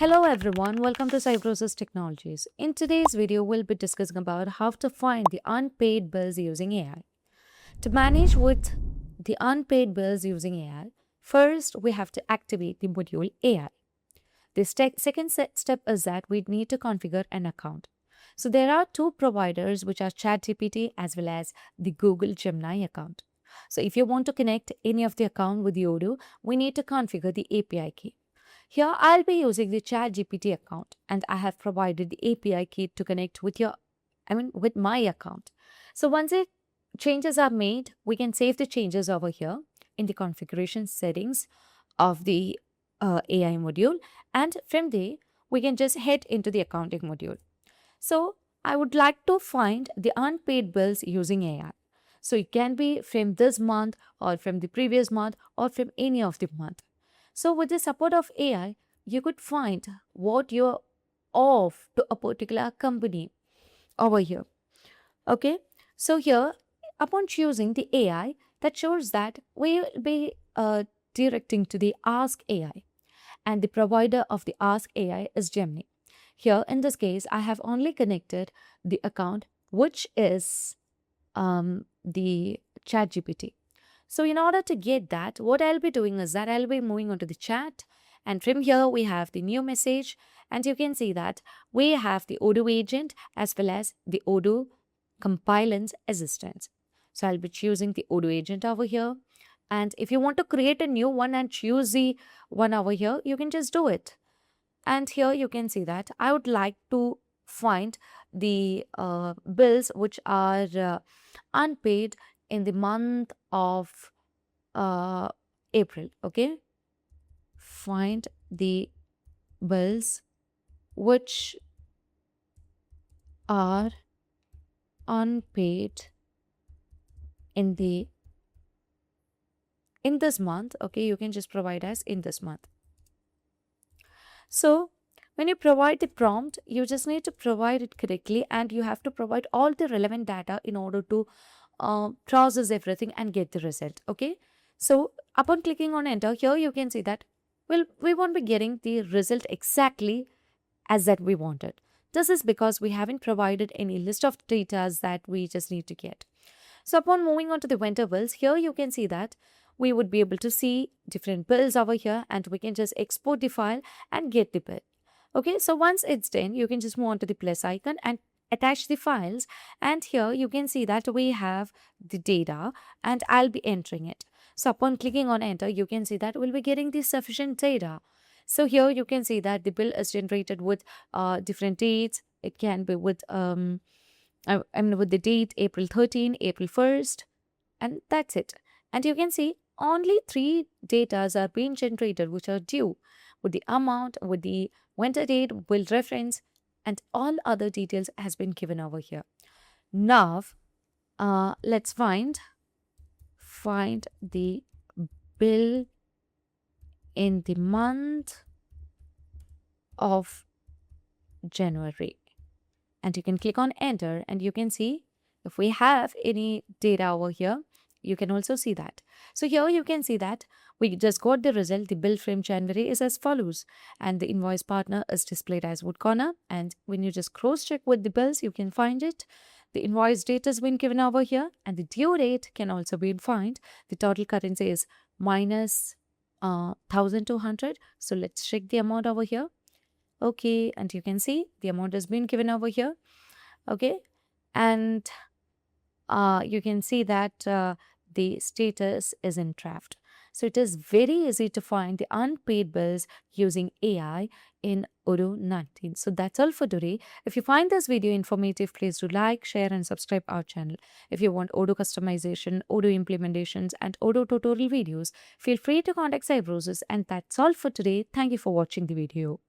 Hello everyone, welcome to Cybrosys Technologies. In today's video, we'll be discussing about how to find the unpaid bills using AI. To manage with the unpaid bills using AI, first we have to activate the module AI. The second step is that we need to configure an account. So there are two providers which are ChatGPT as well as the Google Gemini account. So if you want to connect any of the account with the Odoo, we need to configure the API key. Here I'll be using the ChatGPT account and I have provided the API key to connect with with my account. So once the changes are made, we can save the changes over here in the configuration settings of the AI module, and from there we can just head into the accounting module. So I would like to find the unpaid bills using AI. So it can be from this month or from the previous month or from any of the month. So with the support of AI, you could find what you're off to a particular company over here. Okay. So here, upon choosing the AI, that shows that we will be directing to the Ask AI, and the provider of the Ask AI is Gemini. Here in this case, I have only connected the account which is the ChatGPT. So in order to get that, what I'll be doing is that I'll be moving on to the chat, and from here we have the new message, and you can see that we have the Odoo agent as well as the Odoo compliance assistant. So I'll be choosing the Odoo agent over here, and if you want to create a new one and choose the one over here, you can just do it. And here you can see that I would like to find the bills which are unpaid in the month of April. Okay, find the bills which are unpaid in this month. Okay, you can just provide as in this month. So when you provide the prompt, you just need to provide it correctly, and you have to provide all the relevant data in order to process everything and get the result. Okay, so upon clicking on enter, here you can see that we won't be getting the result exactly as that we wanted. This is because we haven't provided any list of data that we just need to get. So upon moving on to the vendor bills, here you can see that we would be able to see different bills over here, and we can just export the file and get the bill. Okay, so once it's done, you can just move on to the plus icon and attach the files, and here you can see that we have the data and I'll be entering it. So upon clicking on enter, you can see that we'll be getting the sufficient data. So here you can see that the bill is generated with different dates. It can be with with the date April 13, April 1st, and that's it. And you can see only 3 datas are being generated which are due, with the amount, with the vendor date, bill reference, and all other details has been given over here. Now let's find the bill in the month of January, and you can click on enter, and you can see if we have any data over here, you can also see that. So here you can see that we just got the result. The bill from January is as follows, and the invoice partner is displayed as wood corner. And when you just cross check with the bills, you can find it. The invoice date has been given over here, and the due date can also be found. The total currency is minus 1200. So let's check the amount over here. Okay, and you can see the amount has been given over here. Okay, and you can see that the status is in draft. So it is very easy to find the unpaid bills using AI in Odoo 19. So that's all for today. If you find this video informative, please do like, share, and subscribe our channel. If you want Odoo customization, Odoo implementations, and Odoo tutorial videos, feel free to contact Cybrosys. And that's all for today. Thank you for watching the video.